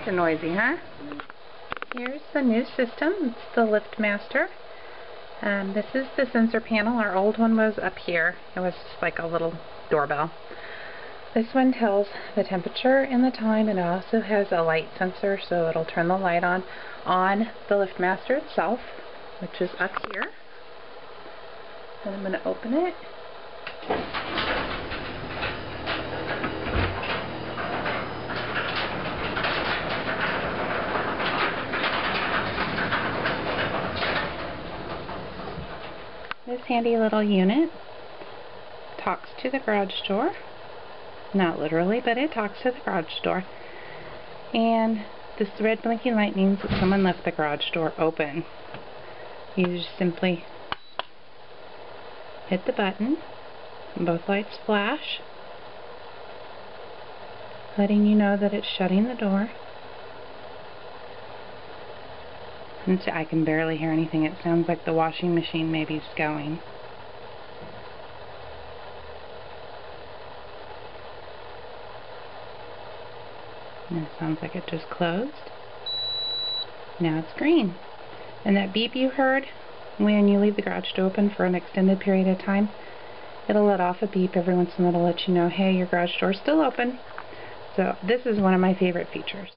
nice and noisy, huh? Here's the new system. It's the LiftMaster. This is the sensor panel. Our old one was up here. It was just like a little doorbell. This one tells the temperature and the time, and it also has a light sensor, so it'll turn the light on the LiftMaster itself, which is up here. And I'm going to open it. This handy little unit talks to the garage door. Not literally, but it talks to the garage door. And this red blinking light means that someone left the garage door open. You just simply hit the button and both lights flash, letting you know that it's shutting the door. And I can barely hear anything. It sounds like the washing machine maybe is going. And it sounds like it just closed. Now it's green. And that beep you heard when you leave the garage door open for an extended period of time, it'll let off a beep every once in a while to let you know, hey, your garage door's still open. So this is one of my favorite features.